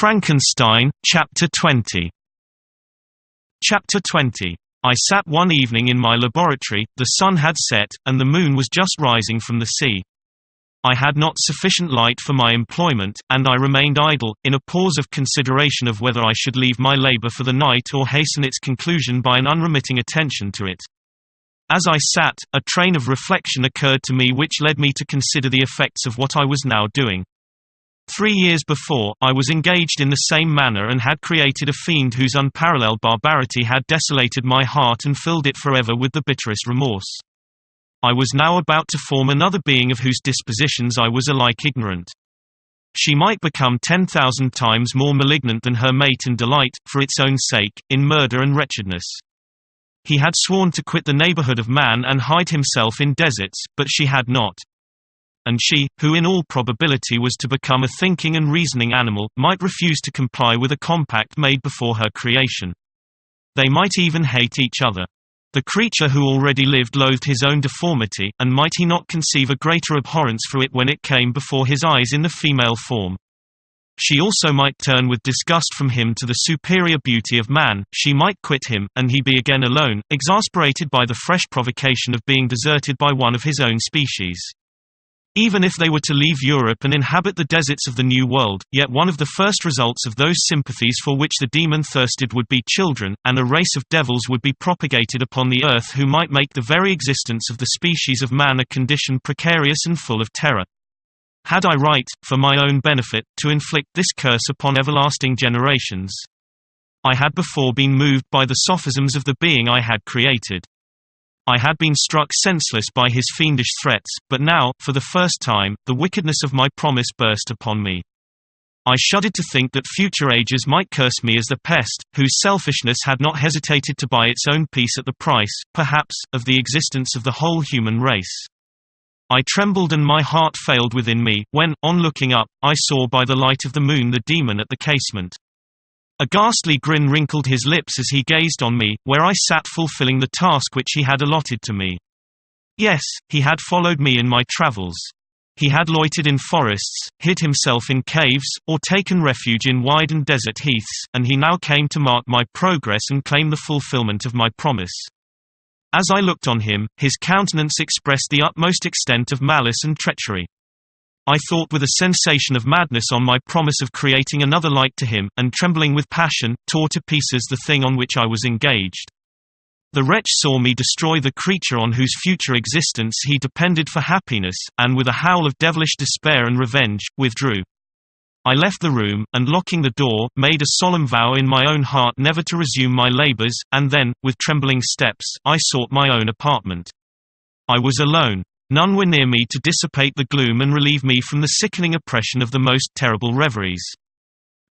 Frankenstein, Chapter 20. Chapter 20. I sat one evening in my laboratory, the sun had set, and the moon was just rising from the sea. I had not sufficient light for my employment, and I remained idle, in a pause of consideration of whether I should leave my labor for the night or hasten its conclusion by an unremitting attention to it. As I sat, a train of reflection occurred to me which led me to consider the effects of what I was now doing. 3 years before, I was engaged in the same manner and had created a fiend whose unparalleled barbarity had desolated my heart and filled it forever with the bitterest remorse. I was now about to form another being of whose dispositions I was alike ignorant. She might become 10,000 times more malignant than her mate and delight, for its own sake, in murder and wretchedness. He had sworn to quit the neighborhood of man and hide himself in deserts, but she had not. And she, who in all probability was to become a thinking and reasoning animal, might refuse to comply with a compact made before her creation. They might even hate each other. The creature who already lived loathed his own deformity, and might he not conceive a greater abhorrence for it when it came before his eyes in the female form? She also might turn with disgust from him to the superior beauty of man, she might quit him, and he be again alone, exasperated by the fresh provocation of being deserted by one of his own species. Even if they were to leave Europe and inhabit the deserts of the New World, yet one of the first results of those sympathies for which the demon thirsted would be children, and a race of devils would be propagated upon the earth who might make the very existence of the species of man a condition precarious and full of terror. Had I right, for my own benefit, to inflict this curse upon everlasting generations? I had before been moved by the sophisms of the being I had created. I had been struck senseless by his fiendish threats, but now, for the first time, the wickedness of my promise burst upon me. I shuddered to think that future ages might curse me as the pest, whose selfishness had not hesitated to buy its own peace at the price, perhaps, of the existence of the whole human race. I trembled and my heart failed within me, when, on looking up, I saw by the light of the moon the demon at the casement. A ghastly grin wrinkled his lips as he gazed on me, where I sat fulfilling the task which he had allotted to me. Yes, he had followed me in my travels. He had loitered in forests, hid himself in caves, or taken refuge in wide and desert heaths, and he now came to mark my progress and claim the fulfillment of my promise. As I looked on him, his countenance expressed the utmost extent of malice and treachery. I thought with a sensation of madness on my promise of creating another like to him, and trembling with passion, tore to pieces the thing on which I was engaged. The wretch saw me destroy the creature on whose future existence he depended for happiness, and with a howl of devilish despair and revenge, withdrew. I left the room, and locking the door, made a solemn vow in my own heart never to resume my labors, and then, with trembling steps, I sought my own apartment. I was alone. None were near me to dissipate the gloom and relieve me from the sickening oppression of the most terrible reveries.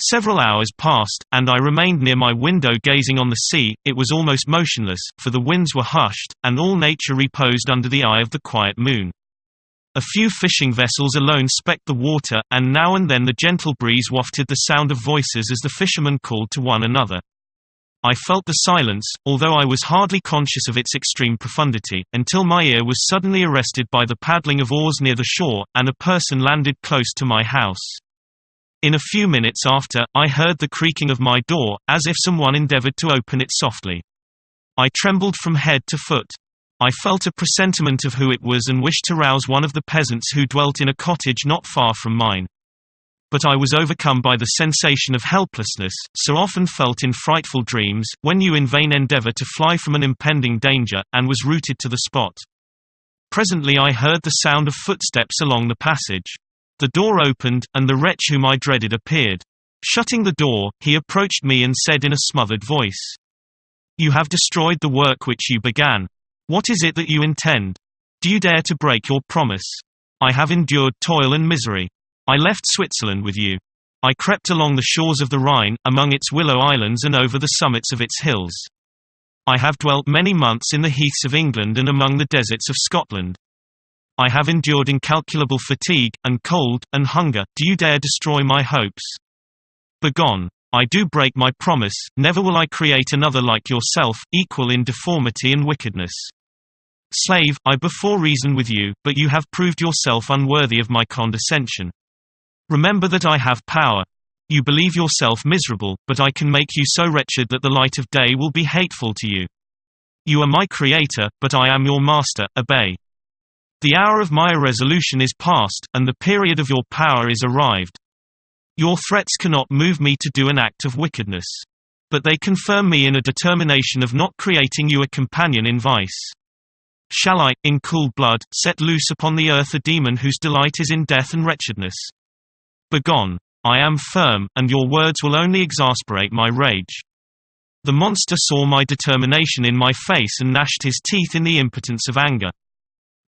Several hours passed, and I remained near my window gazing on the sea. It was almost motionless, for the winds were hushed, and all nature reposed under the eye of the quiet moon. A few fishing vessels alone specked the water, and now and then the gentle breeze wafted the sound of voices as the fishermen called to one another. I felt the silence, although I was hardly conscious of its extreme profundity, until my ear was suddenly arrested by the paddling of oars near the shore, and a person landed close to my house. In a few minutes after, I heard the creaking of my door, as if someone endeavored to open it softly. I trembled from head to foot. I felt a presentiment of who it was and wished to rouse one of the peasants who dwelt in a cottage not far from mine. But I was overcome by the sensation of helplessness, so often felt in frightful dreams, when you in vain endeavor to fly from an impending danger, and was rooted to the spot. Presently I heard the sound of footsteps along the passage. The door opened, and the wretch whom I dreaded appeared. Shutting the door, he approached me and said in a smothered voice, "You have destroyed the work which you began. What is it that you intend? Do you dare to break your promise? I have endured toil and misery. I left Switzerland with you. I crept along the shores of the Rhine, among its willow islands and over the summits of its hills. I have dwelt many months in the heaths of England and among the deserts of Scotland. I have endured incalculable fatigue, and cold, and hunger. Do you dare destroy my hopes? Begone. I do break my promise, never will I create another like yourself, equal in deformity and wickedness. Slave, I before reasoned with you, but you have proved yourself unworthy of my condescension. Remember that I have power. You believe yourself miserable, but I can make you so wretched that the light of day will be hateful to you. You are my creator, but I am your master, obey. The hour of my irresolution is past, and the period of your power is arrived. Your threats cannot move me to do an act of wickedness. But they confirm me in a determination of not creating you a companion in vice. Shall I, in cool blood, set loose upon the earth a demon whose delight is in death and wretchedness? Begone. I am firm, and your words will only exasperate my rage. The monster saw my determination in my face and gnashed his teeth in the impotence of anger.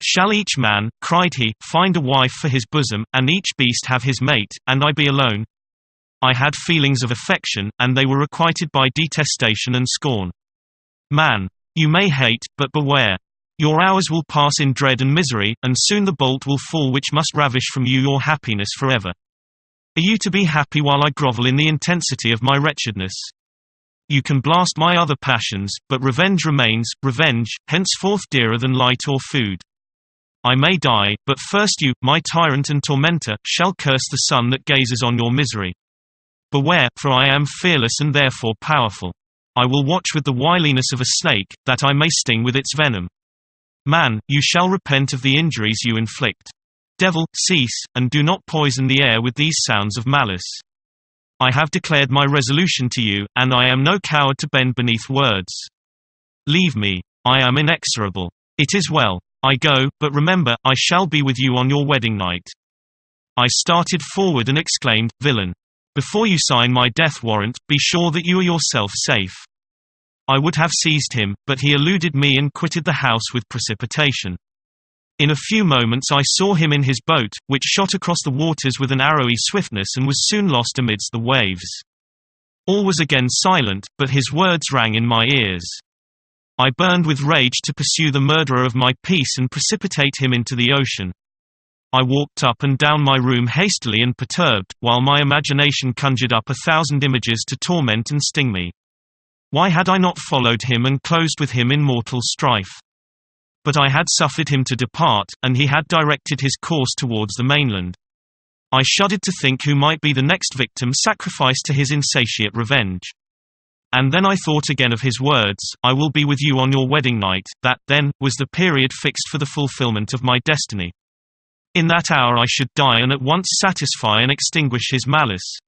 Shall each man, cried he, find a wife for his bosom, and each beast have his mate, and I be alone? I had feelings of affection, and they were requited by detestation and scorn. Man, you may hate, but beware. Your hours will pass in dread and misery, and soon the bolt will fall which must ravish from you your happiness forever. Are you to be happy while I grovel in the intensity of my wretchedness? You can blast my other passions, but revenge remains, revenge, henceforth dearer than light or food. I may die, but first you, my tyrant and tormentor, shall curse the sun that gazes on your misery. Beware, for I am fearless and therefore powerful. I will watch with the wiliness of a snake, that I may sting with its venom. Man, you shall repent of the injuries you inflict. Devil, cease, and do not poison the air with these sounds of malice. I have declared my resolution to you, and I am no coward to bend beneath words. Leave me. I am inexorable. It is well. I go, but remember, I shall be with you on your wedding night. I started forward and exclaimed, Villain! Before you sign my death warrant, be sure that you are yourself safe. I would have seized him, but he eluded me and quitted the house with precipitation. In a few moments I saw him in his boat, which shot across the waters with an arrowy swiftness and was soon lost amidst the waves. All was again silent, but his words rang in my ears. I burned with rage to pursue the murderer of my peace and precipitate him into the ocean. I walked up and down my room hastily and perturbed, while my imagination conjured up 1,000 images to torment and sting me. Why had I not followed him and closed with him in mortal strife? But I had suffered him to depart, and he had directed his course towards the mainland. I shuddered to think who might be the next victim sacrificed to his insatiate revenge. And then I thought again of his words, I will be with you on your wedding night, that, then, was the period fixed for the fulfillment of my destiny. In that hour I should die and at once satisfy and extinguish his malice.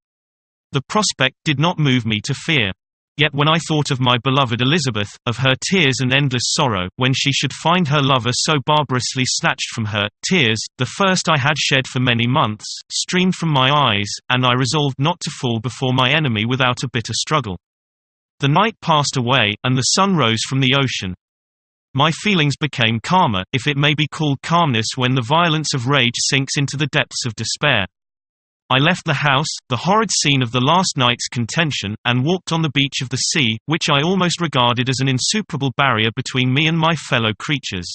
The prospect did not move me to fear. Yet when I thought of my beloved Elizabeth, of her tears and endless sorrow, when she should find her lover so barbarously snatched from her, tears, the first I had shed for many months, streamed from my eyes, and I resolved not to fall before my enemy without a bitter struggle. The night passed away, and the sun rose from the ocean. My feelings became calmer, if it may be called calmness when the violence of rage sinks into the depths of despair. I left the house, the horrid scene of the last night's contention, and walked on the beach of the sea, which I almost regarded as an insuperable barrier between me and my fellow creatures.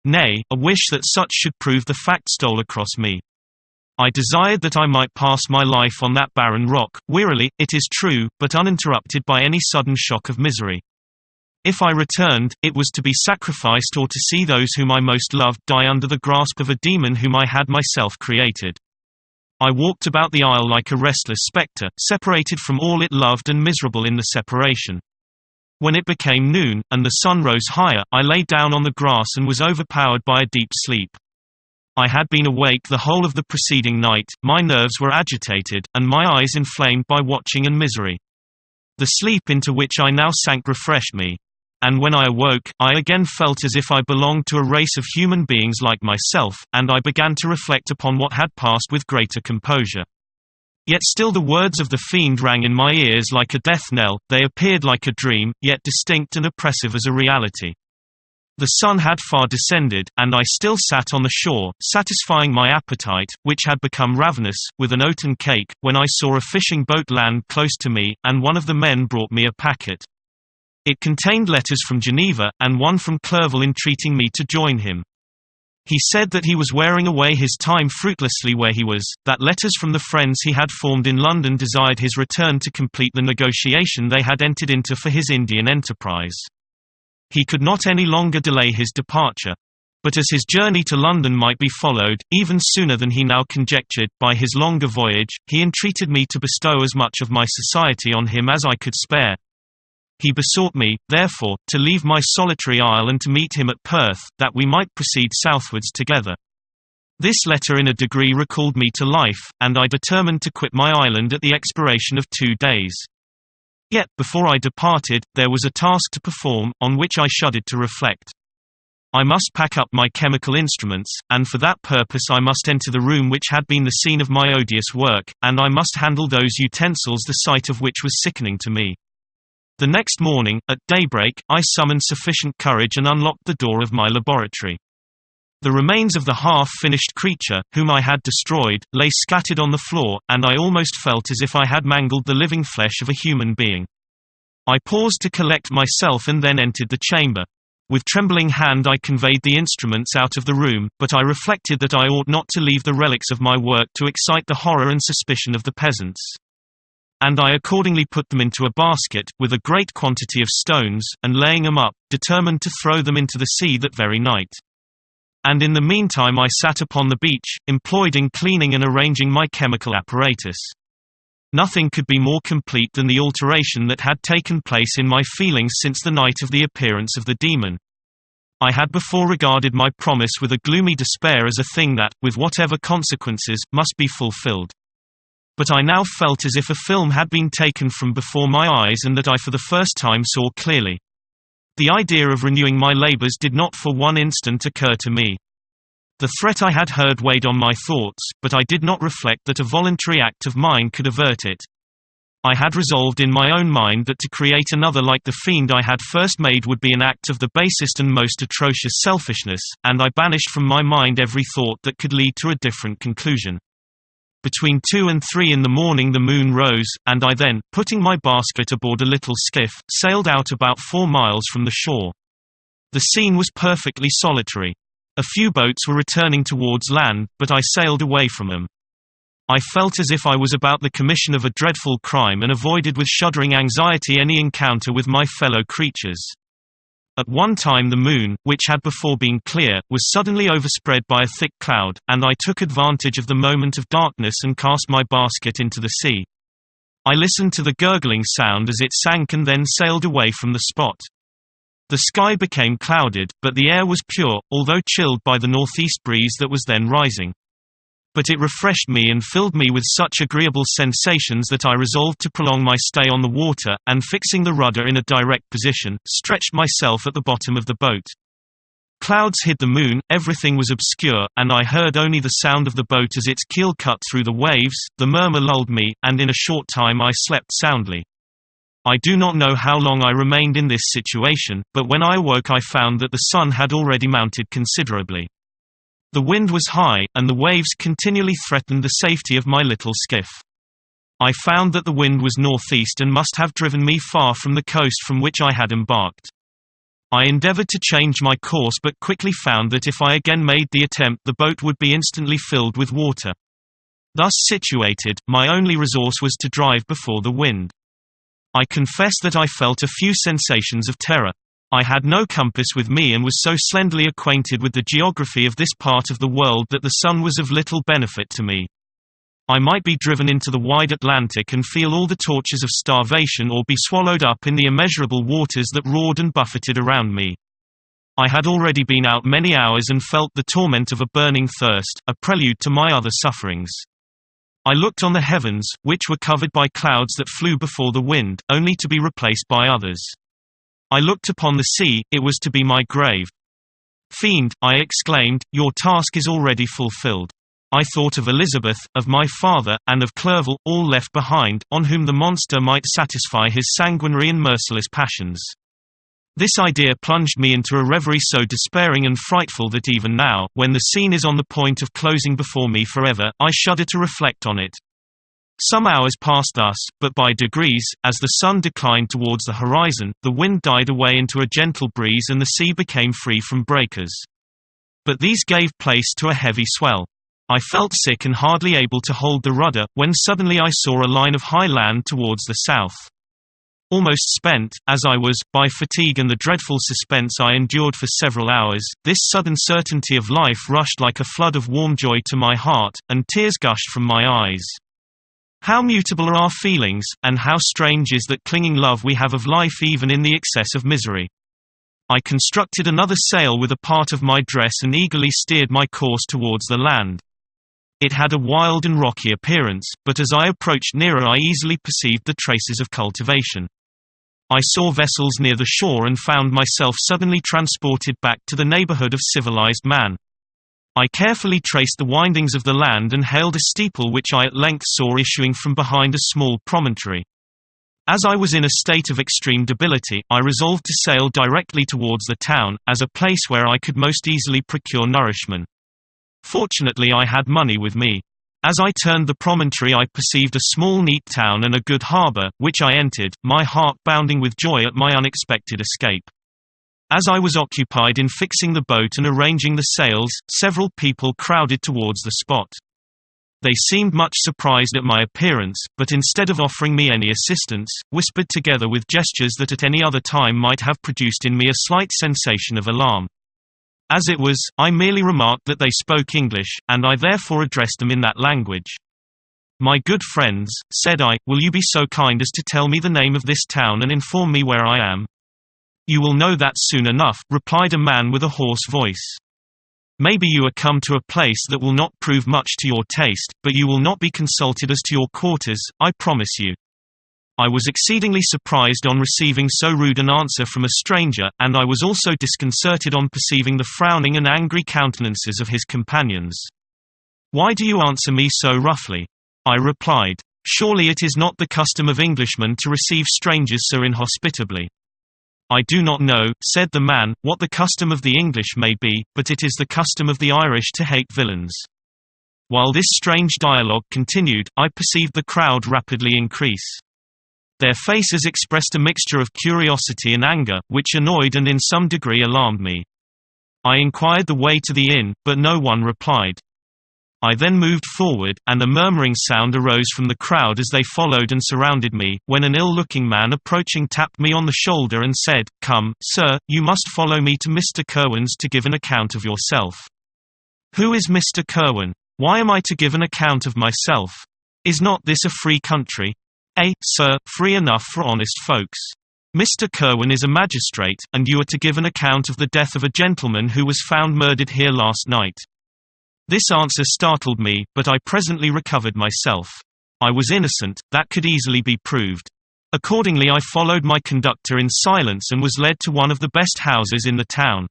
Nay, a wish that such should prove the fact stole across me. I desired that I might pass my life on that barren rock, wearily, it is true, but uninterrupted by any sudden shock of misery. If I returned, it was to be sacrificed or to see those whom I most loved die under the grasp of a demon whom I had myself created. I walked about the isle like a restless spectre, separated from all it loved and miserable in the separation. When it became noon, and the sun rose higher, I lay down on the grass and was overpowered by a deep sleep. I had been awake the whole of the preceding night, my nerves were agitated, and my eyes inflamed by watching and misery. The sleep into which I now sank refreshed me. And when I awoke, I again felt as if I belonged to a race of human beings like myself, and I began to reflect upon what had passed with greater composure. Yet still the words of the fiend rang in my ears like a death knell, they appeared like a dream, yet distinct and oppressive as a reality. The sun had far descended, and I still sat on the shore, satisfying my appetite, which had become ravenous, with an oaten cake, when I saw a fishing boat land close to me, and one of the men brought me a packet. It contained letters from Geneva, and one from Clerval entreating me to join him. He said that he was wearing away his time fruitlessly where he was, that letters from the friends he had formed in London desired his return to complete the negotiation they had entered into for his Indian enterprise. He could not any longer delay his departure. But as his journey to London might be followed, even sooner than he now conjectured, by his longer voyage, he entreated me to bestow as much of my society on him as I could spare. He besought me, therefore, to leave my solitary isle and to meet him at Perth, that we might proceed southwards together. This letter in a degree recalled me to life, and I determined to quit my island at the expiration of 2 days. Yet, before I departed, there was a task to perform, on which I shuddered to reflect. I must pack up my chemical instruments, and for that purpose I must enter the room which had been the scene of my odious work, and I must handle those utensils the sight of which was sickening to me. The next morning, at daybreak, I summoned sufficient courage and unlocked the door of my laboratory. The remains of the half-finished creature, whom I had destroyed, lay scattered on the floor, and I almost felt as if I had mangled the living flesh of a human being. I paused to collect myself and then entered the chamber. With trembling hand I conveyed the instruments out of the room, but I reflected that I ought not to leave the relics of my work to excite the horror and suspicion of the peasants. And I accordingly put them into a basket, with a great quantity of stones, and laying them up, determined to throw them into the sea that very night. And in the meantime I sat upon the beach, employed in cleaning and arranging my chemical apparatus. Nothing could be more complete than the alteration that had taken place in my feelings since the night of the appearance of the demon. I had before regarded my promise with a gloomy despair as a thing that, with whatever consequences, must be fulfilled. But I now felt as if a film had been taken from before my eyes and that I for the first time saw clearly. The idea of renewing my labors did not for one instant occur to me. The threat I had heard weighed on my thoughts, but I did not reflect that a voluntary act of mine could avert it. I had resolved in my own mind that to create another like the fiend I had first made would be an act of the basest and most atrocious selfishness, and I banished from my mind every thought that could lead to a different conclusion. Between 2 and 3 in the morning the moon rose, and I then, putting my basket aboard a little skiff, sailed out about 4 miles from the shore. The scene was perfectly solitary. A few boats were returning towards land, but I sailed away from them. I felt as if I was about the commission of a dreadful crime and avoided with shuddering anxiety any encounter with my fellow creatures. At one time the moon, which had before been clear, was suddenly overspread by a thick cloud, and I took advantage of the moment of darkness and cast my basket into the sea. I listened to the gurgling sound as it sank and then sailed away from the spot. The sky became clouded, but the air was pure, although chilled by the northeast breeze that was then rising. But it refreshed me and filled me with such agreeable sensations that I resolved to prolong my stay on the water, and fixing the rudder in a direct position, stretched myself at the bottom of the boat. Clouds hid the moon, everything was obscure, and I heard only the sound of the boat as its keel cut through the waves. The murmur lulled me, and in a short time I slept soundly. I do not know how long I remained in this situation, but when I awoke I found that the sun had already mounted considerably. The wind was high, and the waves continually threatened the safety of my little skiff. I found that the wind was northeast and must have driven me far from the coast from which I had embarked. I endeavored to change my course but quickly found that if I again made the attempt the boat would be instantly filled with water. Thus situated, my only resource was to drive before the wind. I confess that I felt a few sensations of terror. I had no compass with me and was so slenderly acquainted with the geography of this part of the world that the sun was of little benefit to me. I might be driven into the wide Atlantic and feel all the tortures of starvation or be swallowed up in the immeasurable waters that roared and buffeted around me. I had already been out many hours and felt the torment of a burning thirst, a prelude to my other sufferings. I looked on the heavens, which were covered by clouds that flew before the wind, only to be replaced by others. I looked upon the sea, it was to be my grave. "Fiend," I exclaimed, "your task is already fulfilled." I thought of Elizabeth, of my father, and of Clerval, all left behind, on whom the monster might satisfy his sanguinary and merciless passions. This idea plunged me into a reverie so despairing and frightful that even now, when the scene is on the point of closing before me forever, I shudder to reflect on it. Some hours passed thus, but by degrees, as the sun declined towards the horizon, the wind died away into a gentle breeze and the sea became free from breakers. But these gave place to a heavy swell. I felt sick and hardly able to hold the rudder, when suddenly I saw a line of high land towards the south. Almost spent, as I was, by fatigue and the dreadful suspense I endured for several hours, this sudden certainty of life rushed like a flood of warm joy to my heart, and tears gushed from my eyes. How mutable are our feelings, and how strange is that clinging love we have of life even in the excess of misery. I constructed another sail with a part of my dress and eagerly steered my course towards the land. It had a wild and rocky appearance, but as I approached nearer I easily perceived the traces of cultivation. I saw vessels near the shore and found myself suddenly transported back to the neighborhood of civilized man. I carefully traced the windings of the land and hailed a steeple which I at length saw issuing from behind a small promontory. As I was in a state of extreme debility, I resolved to sail directly towards the town, as a place where I could most easily procure nourishment. Fortunately I had money with me. As I turned the promontory I perceived a small neat town and a good harbour, which I entered, my heart bounding with joy at my unexpected escape. As I was occupied in fixing the boat and arranging the sails, several people crowded towards the spot. They seemed much surprised at my appearance, but instead of offering me any assistance, whispered together with gestures that at any other time might have produced in me a slight sensation of alarm. As it was, I merely remarked that they spoke English, and I therefore addressed them in that language. "My good friends," said I, "will you be so kind as to tell me the name of this town and inform me where I am?" "You will know that soon enough," replied a man with a hoarse voice. "Maybe you are come to a place that will not prove much to your taste, but you will not be consulted as to your quarters, I promise you." I was exceedingly surprised on receiving so rude an answer from a stranger, and I was also disconcerted on perceiving the frowning and angry countenances of his companions. "Why do you answer me so roughly?" I replied. "Surely it is not the custom of Englishmen to receive strangers so inhospitably." "I do not know," said the man, "what the custom of the English may be, but it is the custom of the Irish to hate villains." While this strange dialogue continued, I perceived the crowd rapidly increase. Their faces expressed a mixture of curiosity and anger, which annoyed and in some degree alarmed me. I inquired the way to the inn, but no one replied. I then moved forward, and a murmuring sound arose from the crowd as they followed and surrounded me, when an ill-looking man approaching tapped me on the shoulder and said, "Come, sir, you must follow me to Mr. Curwen's to give an account of yourself." "Who is Mr. Curwen? Why am I to give an account of myself? Is not this a free country?" "Sir, free enough for honest folks. Mr. Curwen is a magistrate, and you are to give an account of the death of a gentleman who was found murdered here last night." This answer startled me, but I presently recovered myself. I was innocent, that could easily be proved. Accordingly I followed my conductor in silence and was led to one of the best houses in the town.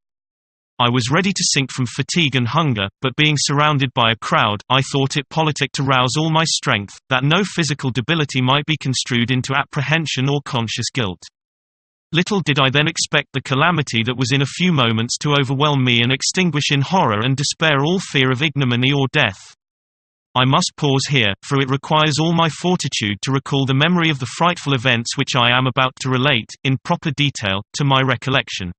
I was ready to sink from fatigue and hunger, but being surrounded by a crowd, I thought it politic to rouse all my strength, that no physical debility might be construed into apprehension or conscious guilt. Little did I then expect the calamity that was in a few moments to overwhelm me and extinguish in horror and despair all fear of ignominy or death. I must pause here, for it requires all my fortitude to recall the memory of the frightful events which I am about to relate, in proper detail, to my recollection.